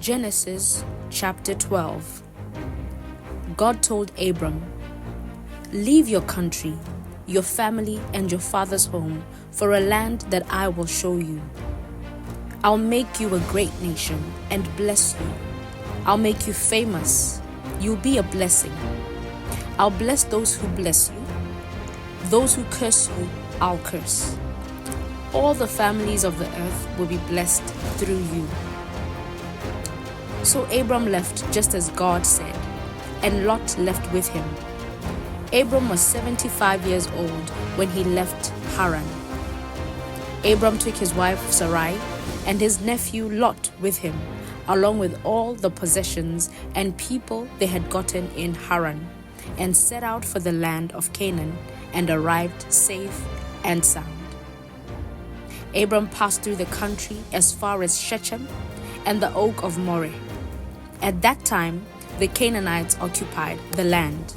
Genesis chapter 12. God told Abram, "Leave your country, your family, and your father's home for a land that I will show you. I'll make you a great nation and bless you. I'll make you famous. You'll be a blessing. I'll bless those who bless you. Those who curse you, I'll curse. All the families of the earth will be blessed through you." So Abram left just as God said, and Lot left with him. Abram was 75 years old when he left Haran. Abram took his wife Sarai and his nephew Lot with him, along with all the possessions and people they had gotten in Haran, and set out for the land of Canaan and arrived safe and sound. Abram passed through the country as far as Shechem and the oak of Moreh. At that time, the Canaanites occupied the land.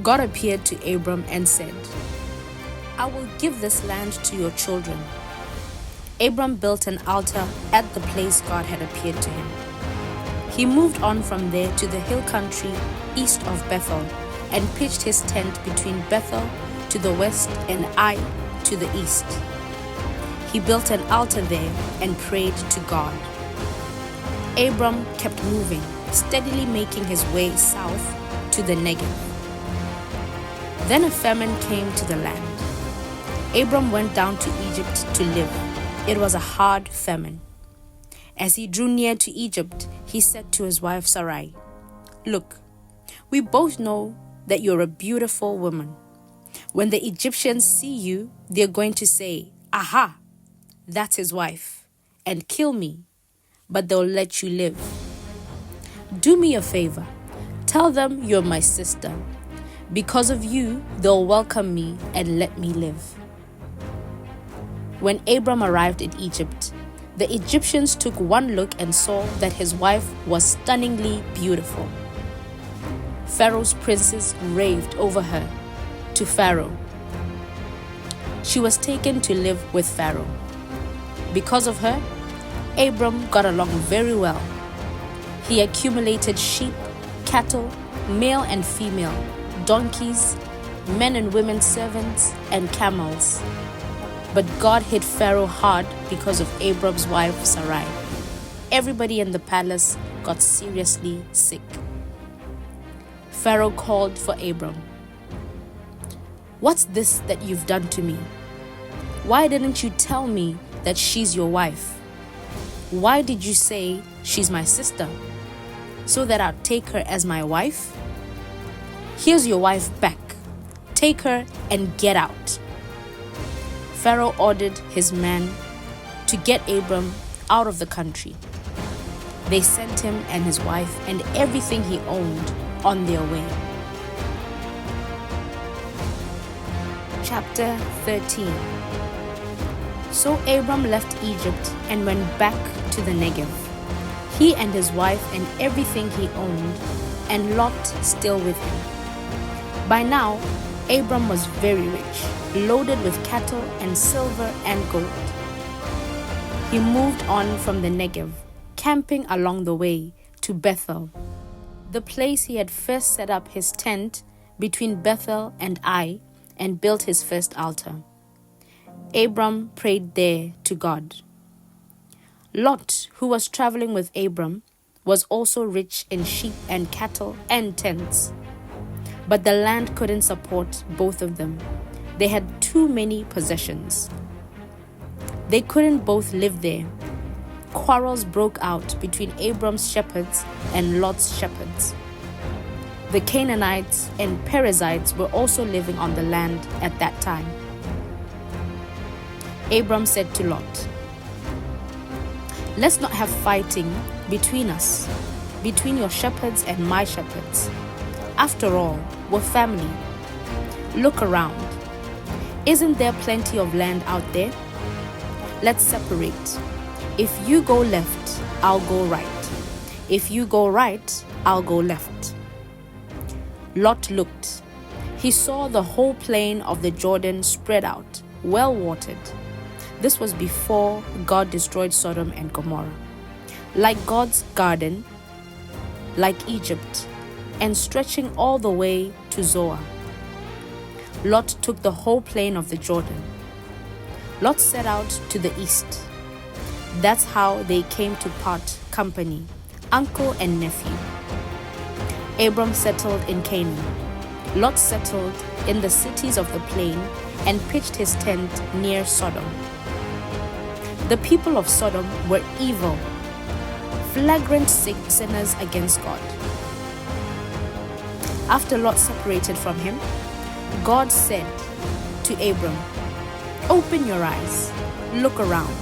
God appeared to Abram and said, "I will give this land to your children." Abram built an altar at the place God had appeared to him. He moved on from there to the hill country east of Bethel and pitched his tent between Bethel to the west and Ai to the east. He built an altar there and prayed to God. Abram kept moving, steadily making his way south to the Negev. Then a famine came to the land. Abram went down to Egypt to live. It was a hard famine. As he drew near to Egypt, he said to his wife Sarai, "Look, we both know that you're a beautiful woman. When the Egyptians see you, they're going to say, 'Aha, that's his wife,' and kill me, but they'll let you live. Do me a favor. Tell them you're my sister. Because of you, they'll welcome me and let me live." When Abram arrived in Egypt, the Egyptians took one look and saw that his wife was stunningly beautiful. Pharaoh's princes raved over her to Pharaoh. She was taken to live with Pharaoh. Because of her, Abram got along very well. He accumulated sheep, cattle, male and female, donkeys, men and women servants, and camels. But God hit Pharaoh hard because of Abram's wife Sarai. Everybody in the palace got seriously sick. Pharaoh called for Abram. "What's this that you've done to me? Why didn't you tell me that she's your wife? Why did you say she's my sister, so that I'll take her as my wife? Here's your wife back. Take her and get out." Pharaoh ordered his men to get Abram out of the country. They sent him and his wife and everything he owned on their way. Chapter 13. So Abram left Egypt and went back to the Negev, he and his wife and everything he owned, and Lot still with him. By now, Abram was very rich, loaded with cattle and silver and gold. He moved on from the Negev, camping along the way to Bethel, the place he had first set up his tent between Bethel and Ai, and built his first altar. Abram prayed there to God. Lot, who was traveling with Abram, was also rich in sheep and cattle and tents. But the land couldn't support both of them. They had too many possessions. They couldn't both live there. Quarrels broke out between Abram's shepherds and Lot's shepherds. The Canaanites and Perizzites were also living on the land at that time. Abram said to Lot, "Let's not have fighting between us, between your shepherds and my shepherds. After all, we're family. Look around. Isn't there plenty of land out there? Let's separate. If you go left, I'll go right. If you go right, I'll go left." Lot looked. He saw the whole plain of the Jordan spread out, well watered. This was before God destroyed Sodom and Gomorrah. like God's garden, like Egypt, and stretching all the way to Zoar. Lot took the whole plain of the Jordan. Lot set out to the east. That's how they came to part company, uncle and nephew. Abram settled in Canaan. Lot settled in the cities of the plain and pitched his tent near Sodom. The people of Sodom were evil, flagrant sinners against God. After Lot separated from him, God said to Abram, "Open your eyes, look around,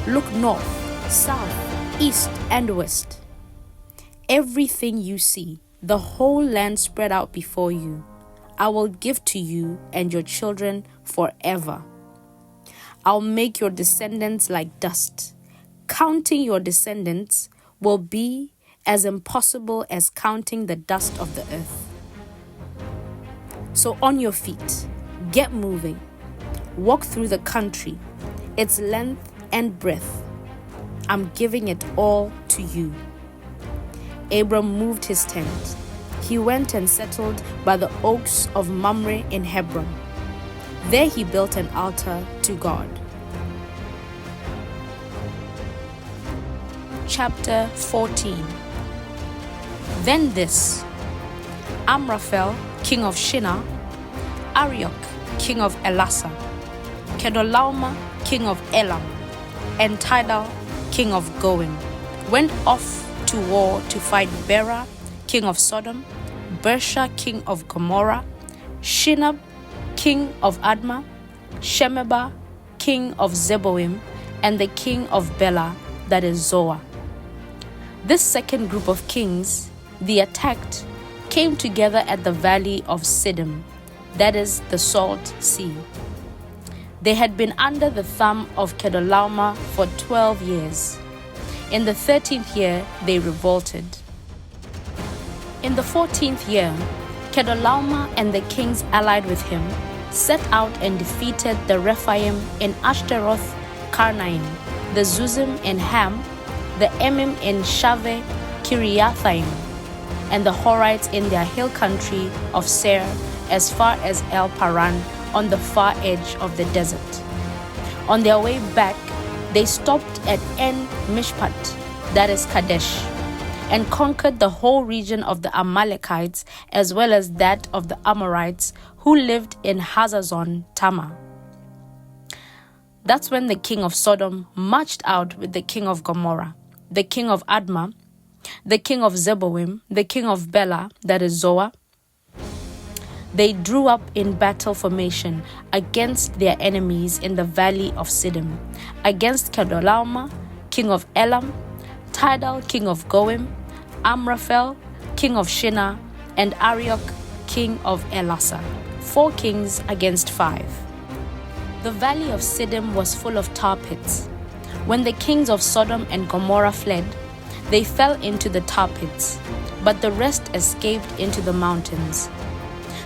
look north, south, east, and west. Everything you see, the whole land spread out before you, I will give to you and your children forever. I'll make your descendants like dust. Counting your descendants will be as impossible as counting the dust of the earth. So on your feet, get moving. Walk through the country, its length and breadth. I'm giving it all to you." Abram moved his tent. He went and settled by the oaks of Mamre in Hebron. There he built an altar to God. Chapter 14. Then this: Amraphel, king of Shinar, Arioch, king of Elasah, Kedorlaomer, king of Elam, and Tidal, king of Goim, went off to war to fight Bera, king of Sodom, Bersha, king of Gomorrah, Shinab, king of Admah, Shemeba, king of Zeboim, and the king of Bela, that is Zoar. This second group of kings, the attacked, came together at the valley of Siddim, that is the Salt Sea. They had been under the thumb of Kedorlaomer for 12 years. In the 13th year, they revolted. In the 14th year, Kedorlaomer and the kings allied with him set out and defeated the Rephaim in Ashtaroth Karnaim, the Zuzim in Ham, the Emim in Shaveh Kiriathaim, and the Horites in their hill country of Seir as far as El Paran on the far edge of the desert. On their way back, they stopped at En Mishpat, that is Kadesh, and conquered the whole region of the Amalekites as well as that of the Amorites who lived in Hazazon Tamar. That's when the king of Sodom marched out with the king of Gomorrah, the king of Admah, the king of Zeboim, the king of Bela, that is Zoar. They drew up in battle formation against their enemies in the valley of Siddim, against Kedorlaomer, king of Elam, Tidal, king of Goim, Amraphel, king of Shinar, and Arioch, king of Elasah, 4 kings against 5. The valley of Siddim was full of tar pits. When the kings of Sodom and Gomorrah fled, they fell into the tar pits, but the rest escaped into the mountains.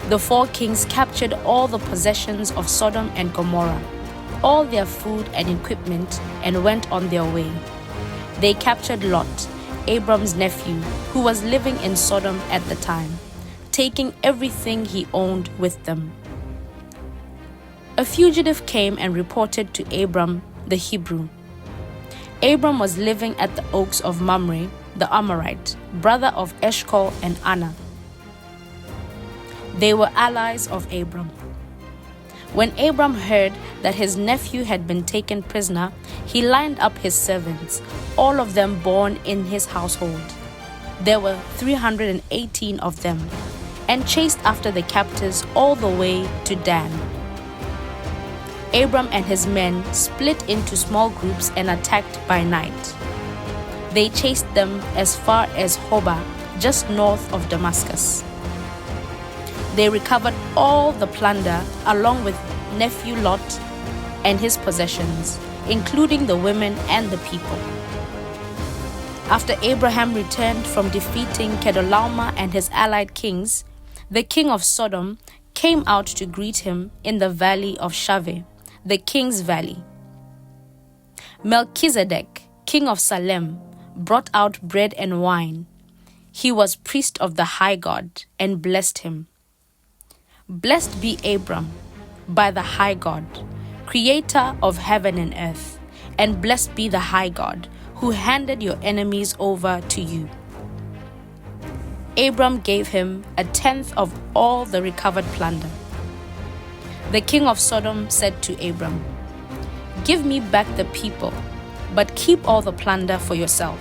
The 4 kings captured all the possessions of Sodom and Gomorrah, all their food and equipment, and went on their way. They captured Lot, Abram's nephew, who was living in Sodom at the time, taking everything he owned with them. A fugitive came and reported to Abram the Hebrew. Abram was living at the oaks of Mamre, the Amorite, brother of Eshcol and Anna. They were allies of Abram. When Abram heard that his nephew had been taken prisoner, he lined up his servants, all of them born in his household. There were 318 of them, and chased after the captives all the way to Dan. Abram and his men split into small groups and attacked by night. They chased them as far as Hobah, just north of Damascus. They recovered all the plunder along with nephew Lot and his possessions, including the women and the people. After Abraham returned from defeating Kedorlaomer and his allied kings, the king of Sodom came out to greet him in the valley of Shaveh, the king's valley. Melchizedek, king of Salem, brought out bread and wine. He was priest of the high God and blessed him. Blessed be Abram by the high God, creator of heaven and earth, and blessed be the high God who handed your enemies over to you. Abram gave him 1/10 of all the recovered plunder. The king of Sodom said to Abram, "Give me back the people, but keep all the plunder for yourself."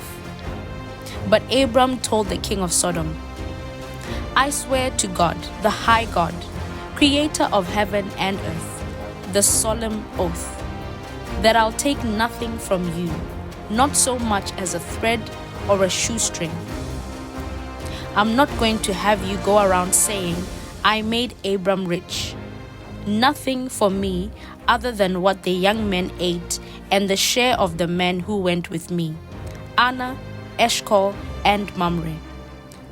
But Abram told the king of Sodom, "I swear to God, the high God, creator of heaven and earth, the solemn oath, that I'll take nothing from you, not so much as a thread or a shoestring. I'm not going to have you go around saying, 'I made Abram rich.' Nothing for me other than what the young men ate and the share of the men who went with me, Anna, Eshcol, and Mamre.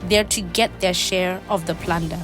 They're to get their share of the plunder."